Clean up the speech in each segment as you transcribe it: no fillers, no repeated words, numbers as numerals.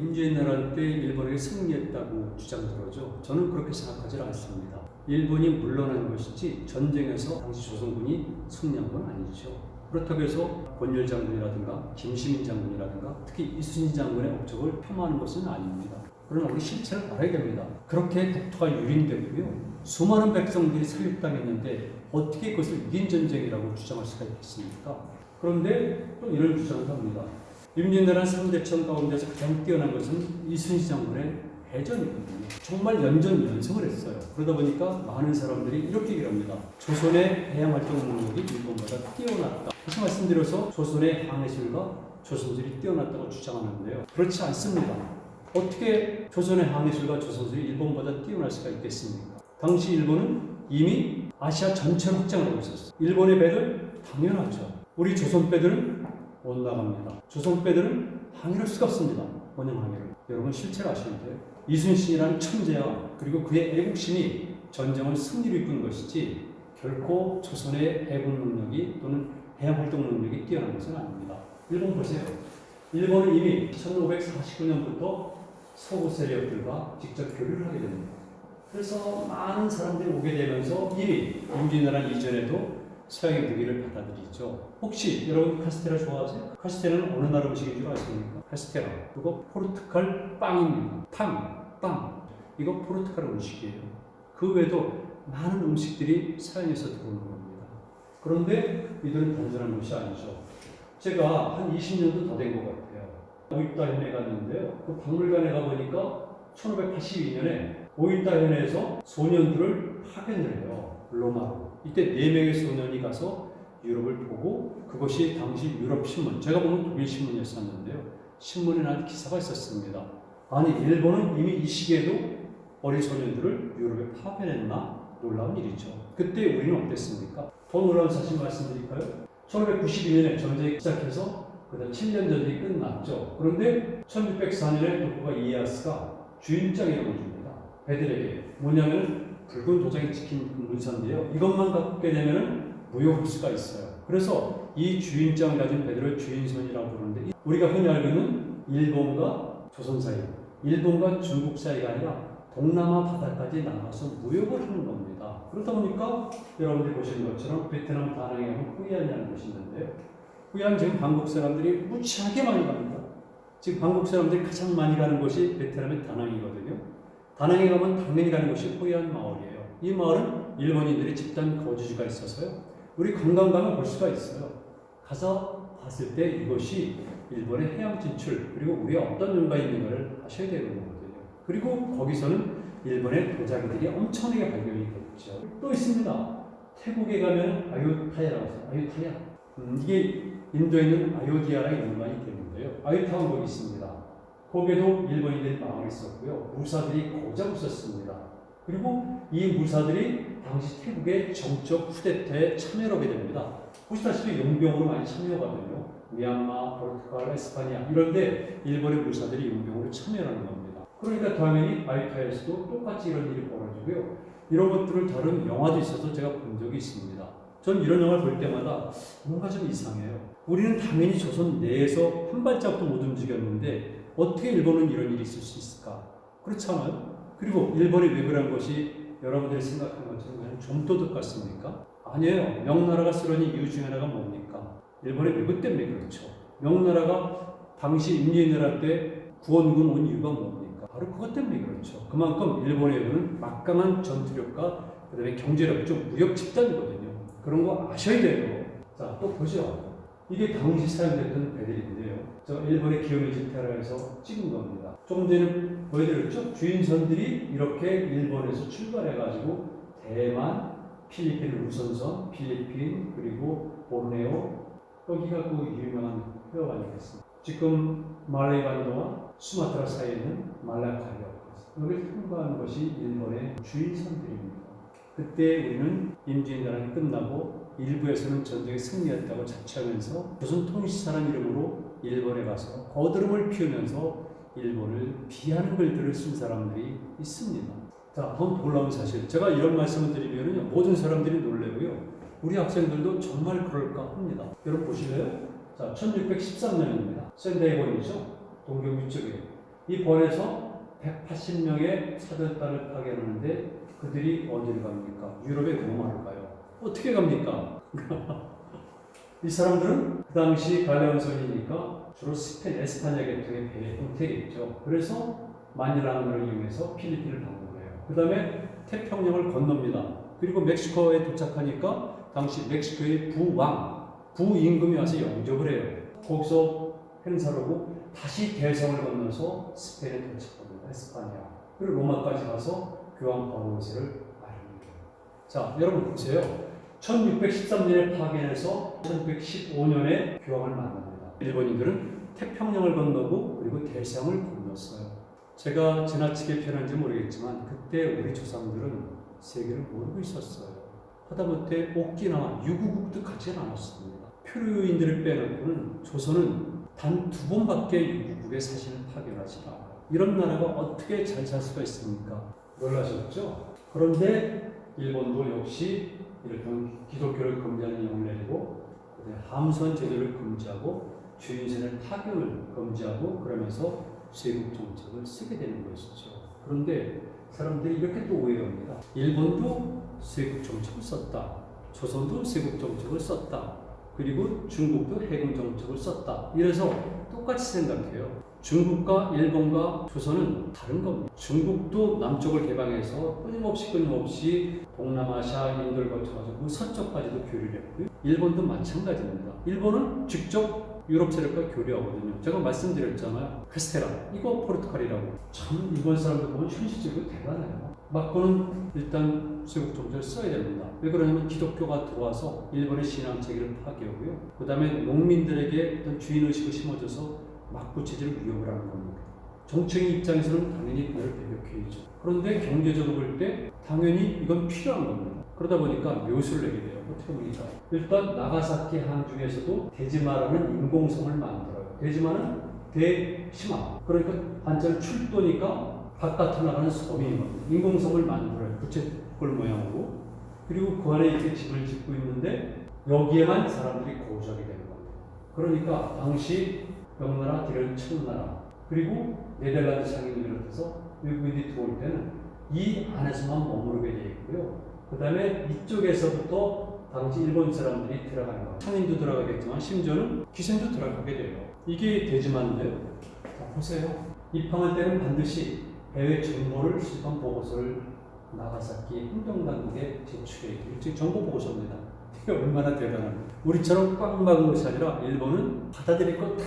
임진왜란 때 일본에게 승리했다고 주장들어죠. 저는 그렇게 생각하지 않습니다. 일본이 물러난 것이지 전쟁에서 당시 조선군이 승리한 건 아니죠. 그렇다고 해서 권율 장군이라든가 김시민 장군이라든가 특히 이순신 장군의 업적을 폄하하는 것은 아닙니다. 그러나 우리 실체를 알아야 됩니다. 그렇게 국토가 유린되고요. 수많은 백성들이 살육당했는데 어떻게 그것을 이긴 전쟁이라고 주장할 수가 있겠습니까? 그런데 또 이런 주장을 합니다. 임진왜란 3대천 가운데서 가장 뛰어난 것은 이순신 장군의 해전이거든요. 정말 연전연승을 했어요. 그러다 보니까 많은 사람들이 이렇게 얘기를 합니다. 조선의 해양활동 능력이 일본보다 뛰어났다. 다시 말씀드려서 조선의 항해술과 조선술이 뛰어났다고 주장하는데요. 그렇지 않습니다. 어떻게 조선의 항해술과 조선술이 일본보다 뛰어날 수가 있겠습니까? 당시 일본은 이미 아시아 전체를 확장을 하고 있었어요. 일본의 배들 당연하죠. 우리 조선 배들은 못 나갑니다. 조선 배들은 항해할 수가 없습니다. 원형 항해를. 여러분 실체를 아셔야 돼요. 이순신이라는 천재와 그리고 그의 애국심이 전쟁을 승리로 이끈 것이지 결코 조선의 해군 능력이 또는 해양활동 능력이 뛰어난 것은 아닙니다. 일본 보세요. 일본은 이미 1549년부터 서구 세력들과 직접 교류를 하게 됩니다. 그래서 많은 사람들이 오게 되면서 이미 임진왜란 이전에도 서양의 무기를 받아들이죠. 혹시 여러분 카스테라 좋아하세요? 카스테라는 어느 나라 음식인 줄 아십니까? 카스테라. 그거 포르투갈 빵입니다. 빵. 이거 포르투갈 음식이에요. 그 외에도 많은 음식들이 서양에서 들어오는 겁니다. 그런데 이들은 단순한 것이 아니죠. 제가 한 20년도 더 된 것 같아요. 오이타현에 갔는데요. 그 박물관에 가보니까 1582년에 오이타현에서 소년들을 파견을 해요. 로마로. 이때 4명의 소년이 가서 유럽을 보고 그것이 당시 유럽 신문, 제가 보면 독일 신문이었었는데요. 신문에 난 기사가 있었습니다. 아니 일본은 이미 이 시기에도 어린 소년들을 유럽에 파견했나? 놀라운 일이죠. 그때 우리는 어땠습니까? 더 놀라운 사실 말씀드릴까요? 1592년에 전쟁이 시작해서 그다음 7년 전쟁이 끝났죠. 그런데 1604년에 도쿠가 이에야스가 주인장이라고 줍니다. 배들에게. 뭐냐면 붉은 도장이 찍힌 문서인데요. 이것만 갖고 오게 되면 무효할 수가 있어요. 그래서 이 주인장을 가진 배들을 주인선이라고 부르는데 우리가 흔히 알고 있는 일본과 조선 사이, 일본과 중국 사이가 아니라 동남아 바다까지 나가서 무역을 하는 겁니다. 그러다 보니까 여러분들이 보시는 것처럼 베트남 다낭에 가면 후이안이라는 곳이 있는데요. 후이안 지금 한국 사람들이 무지하게 많이 갑니다. 지금 한국 사람들이 가장 많이 가는 곳이 베트남의 다낭이거든요. 다낭에 가면 당연히 가는 곳이 호이안 마을이에요. 이 마을은 일본인들이 집단 거주지가 있어서요. 우리 관광 가면 볼 수가 있어요. 가서 봤을 때 이것이 일본의 해양 진출 그리고 우리가 어떤 연관이 있는가를 아셔야 되는 거거든요. 그리고 거기서는 일본의 도자기들이 엄청나게 발견이 됐죠. 또 있습니다. 태국에 가면 아유타야라고 해서 아유타야. 이게 인도에 있는 아요디아랑 연관이 되는데요. 아유타 왕국이 있습니다. 거기에도 일본인들이 망했었고요. 무사들이 고작 있었습니다. 그리고 이 무사들이 당시 태국의 정적 쿠데타에 참여를 하게 됩니다. 보시다시피 용병으로 많이 참여하거든요. 미얀마, 포르투갈, 에스파냐 이런데 일본의 무사들이 용병으로 참여하는 겁니다. 그러니까 당연히 아이타에서도 똑같이 이런 일이 벌어지고요. 이런 것들을 다룬 영화도 있어서 제가 본 적이 있습니다. 전 이런 영화를 볼 때마다 뭔가 좀 이상해요. 우리는 당연히 조선 내에서 한 발짝도 못 움직였는데 어떻게 일본은 이런 일이 있을 수 있을까? 그렇잖아요. 그리고 일본이 왜 그런 것이 여러분들이 생각하는 것처럼 그냥 좀도둑 같습니까? 아니에요. 명나라가 쓰러진 이유 중에 하나가 뭡니까? 일본의 외국 때문에 그렇죠. 명나라가 당시 임진왜란 때 구원군 온 이유가 뭡니까? 바로 그것 때문에 그렇죠. 그만큼 일본에는 막강한 전투력과 그 다음에 경제력, 좀 무역 집단이거든요. 그런 거 아셔야 돼요. 자, 또 보죠. 이게 당시 사용됐던 배들인데요. 저 일본의 기요미즈 테라에서 찍은 겁니다. 조금 전에 보여드렸죠? 주인선들이 이렇게 일본에서 출발해가지고 대만, 필리핀 우선선, 필리핀 그리고 보르네오 여기가 그 유명한 해협 아니겠습니까? 지금 말레이 반도와 수마트라 사이에 있는 말라카 해협 여기를 통과하는 것이 일본의 주인선들입니다. 그때 우리는 임진왜란이 끝나고 일부에서는 전쟁에 승리했다고 자처하면서 조선 통치사라는 이름으로 일본에 가서 거드름을 피우면서 일본을 비하는 글들을 쓴 사람들이 있습니다. 자, 더 놀라운 사실. 제가 이런 말씀을 드리면 모든 사람들이 놀래고요. 우리 학생들도 정말 그럴까 합니다. 여러분 보실래요? 자, 1613년입니다. 샌다이곤이죠. 동경 위쪽에. 이 번에서 180명의 사절단을 파견하는데 그들이 어디를 갑니까? 유럽의 로마를 가요. 어떻게 갑니까? 이 사람들은 그 당시 갈레온선이니까 주로 스페인, 에스파냐 계통의 배 형태겠죠. 그래서 마닐라항을 이용해서 필리핀을 간 거예요. 그 다음에 태평양을 건넙니다. 그리고 멕시코에 도착하니까 당시 멕시코의 부임금이 와서 영접을 해요. 거기서 행사를 하고 다시 대성을 건너서 스페인에 도착합니다. 에스파냐. 그리고 로마까지 가서 교황 바오 5세를 알립니다. 자, 여러분 보세요. 1613년에 파견해서 1615년에 교황을 만납니다. 일본인들은 태평양을 건너고 그리고 대서양을 건넜어요. 제가 지나치게 표현한지 모르겠지만 그때 우리 조상들은 세계를 모르고 있었어요. 하다못해 오키나와 유구국도 가지 않았습니다. 표류인들을 빼놓고는 조선은 단 2번밖에 유구국에 사신을 파견하지 않아요. 이런 나라가 어떻게 잘 살 수가 있습니까? 놀라셨죠? 그런데 일본도 역시 이렇게 기독교를 금지하는 영을 내리고 함선 제도를 금지하고 주인선의 타격을 금지하고 그러면서 세국 정책을 쓰게 되는 것이죠. 그런데 사람들이 이렇게 또 오해합니다. 일본도 세국 정책을 썼다. 조선도 세국 정책을 썼다. 그리고 중국도 해군 정책을 썼다. 이래서 똑같이 생각해요. 중국과 일본과 조선은 다른 겁니다. 중국도 남쪽을 개방해서 끊임없이 동남아시아, 인도를 거쳐가지고 서쪽까지도 교류를 했고요. 일본도 마찬가지입니다. 일본은 직접 유럽 세력과 교류하거든요. 제가 말씀드렸잖아요. 카스테라, 이거 포르투갈이라고. 참 일본 사람들 보면 현실적으로 대단해요. 맞고는 일단 세국 정책을 써야 됩니다. 왜 그러냐면 기독교가 들어와서 일본의 신앙 체계를 파괴하고요. 그 다음에 농민들에게 어떤 주인의식을 심어줘서 막부 체제를 위협을 하는 겁니다. 정치인 입장에서는 당연히 그걸 배격해야죠. 그런데 경제적으로 볼 때 당연히 이건 필요한 겁니다. 그러다 보니까 묘수를 내게 돼요. 어떻게 보니까 일단 나가사키 항 중에서도 대지마라는 인공섬을 만들어요. 대지마는 대심화. 그러니까 반찬 출도니까 바깥으로 나가는 섬이 인공섬을 만들어요. 부채꼴 모양으로. 그리고 그 안에 이렇게 집을 짓고 있는데 여기에만 사람들이 거주하게 되는 겁니다. 그러니까 당시 명나라, 디를 청나라, 그리고 네덜란드 상인을 비롯해서 외국인들이 들어올 때는 이 안에서만 머무르게 되어 있고요. 그 다음에 이쪽에서부터 당시 일본 사람들이 들어가는 거예요. 상인도 들어가겠지만 심지어는 기생도 들어가게 돼요. 이게 대지마인데요. 자, 보세요. 입항할 때는 반드시 해외 정보를 수집한 보고서를 나가사키 행정당국에 제출해야 돼요. 일종의 정보 보고서입니다. 이게 얼마나 대단합니까? 우리처럼 꽉 막은 것이 아니라 일본은 받아들일 거 다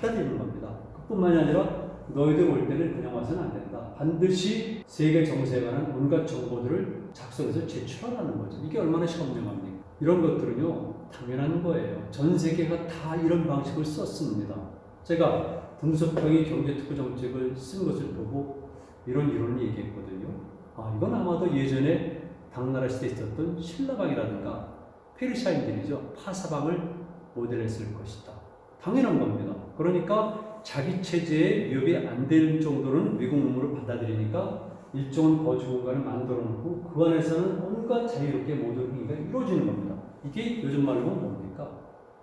받아들이는 겁니다. 그뿐만이 아니라 너희들 올 때는 그냥 와서는 안 된다. 반드시 세계 정세에 관한 온갖 정보들을 작성해서 제출하라는 거죠. 이게 얼마나 현명합니까? 이런 것들은요, 당연한 거예요. 전 세계가 다 이런 방식을 썼습니다. 제가 등소평이 경제특구 정책을 쓴 것을 보고 이런 이론을 얘기했거든요. 아, 이건 아마도 예전에 당나라 시대에 있었던 신라방이라든가 페르시아인들이죠. 파사방을 모델했을 것이다. 당연한 겁니다. 그러니까 자기 체제에 위협이 안 될 정도는 외국 문물을 받아들이니까 일정한 거주 공간을 만들어 놓고 그 안에서는 온갖 자유롭게 모든 행위가 이루어지는 겁니다. 이게 요즘 말로 뭡니까?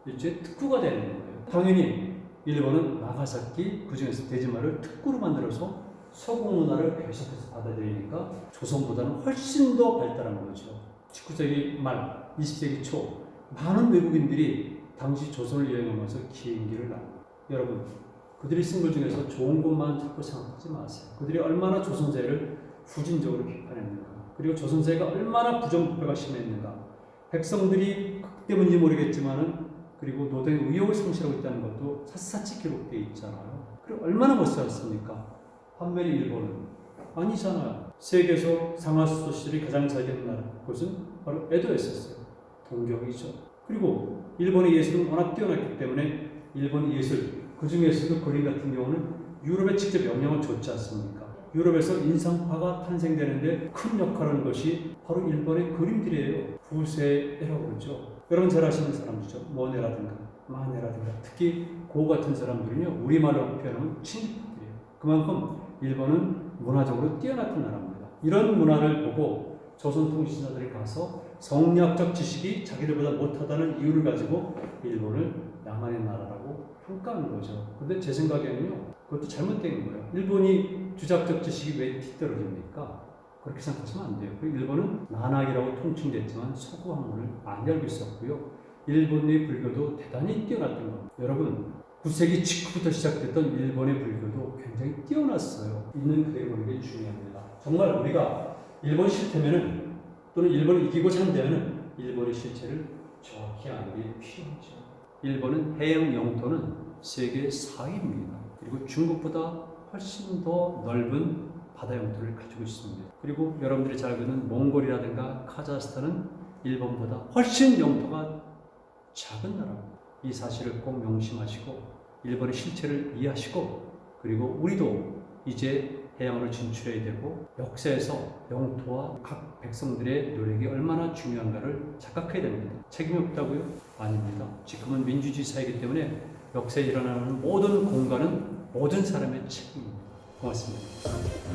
일종의 특구가 되는 거예요. 당연히 일본은 나가사키, 그 중에서 대지마를 특구로 만들어서 서구 문화를 계속해서 받아들이니까 조선보다는 훨씬 더 발달한 거죠. 19세기 말, 20세기 초 많은 외국인들이 당시 조선을 여행하면서 기행기를 납니다. 여러분, 그들이 쓴 것 중에서 좋은 것만 자꾸 생각하지 마세요. 그들이 얼마나 조선세를 후진적으로 비판했는가, 그리고 조선세가 얼마나 부정부패가 심했는가, 백성들이 그 때문인지 모르겠지만은 그리고 노동의 의욕을 상실하고 있다는 것도 샅샅이 기록되어 있잖아요. 그리고 얼마나 멋스럽습니까? 반면에 일본은 아니잖아요. 세계에서 상하수도 시절이 가장 잘 되는 나라, 그것은 바로 에도였었어요. 동경이죠. 그리고 일본의 예술은 워낙 뛰어났기 때문에 일본 예술, 그 중에서도 그림 같은 경우는 유럽에 직접 영향을 줬지 않습니까? 유럽에서 인상파가 탄생되는데 큰 역할을 하는 것이 바로 일본의 그림들이에요. 부세라고 그러죠. 여러분 잘 아시는 사람이죠. 모네라든가 마네라든가, 특히 고 같은 사람들은요, 우리말로 표현하면 친일파들이에요. 그만큼 일본은 문화적으로 뛰어났던 나라입니다. 이런 문화를 보고 조선 통치자들이 가서 성리학적 지식이 자기들보다 못하다는 이유를 가지고 일본을 야만의 나라라고 평가하는 거죠. 근데 제 생각에는요, 그것도 잘못된 거예요. 일본이 주작적 지식이 왜 뒤떨어집니까? 그렇게 생각하시면 안 돼요. 일본은 난학이라고 통칭됐지만 서구 학문을 많이 알고 있었고요. 일본의 불교도 대단히 뛰어났던 겁니다. 여러분, 9세기 직후부터 시작됐던 일본의 불교도 굉장히 뛰어났어요. 있는 그대로 보는 게 중요합니다. 정말 우리가 일본 실태면은 또는 일본을 이기고자 한다면은 일본의 실체를 정확히 아는 게 필요하죠. 일본은 해양 영토는 세계 4위입니다. 그리고 중국보다 훨씬 더 넓은 바다 영토를 가지고 있습니다. 그리고 여러분들이 잘 아는 몽골이라든가 카자흐스탄은 일본보다 훨씬 영토가 작은 나라입니다. 이 사실을 꼭 명심하시고 일본의 실체를 이해하시고 그리고 우리도 이제 해양으로 진출해야 되고 역사에서 영토와 각 백성들의 노력이 얼마나 중요한가를 자각해야 됩니다. 책임이 없다고요? 아닙니다. 지금은 민주주의 사회이기 때문에 역사에 일어나는 모든 공간은 모든 사람의 책임입니다. 고맙습니다.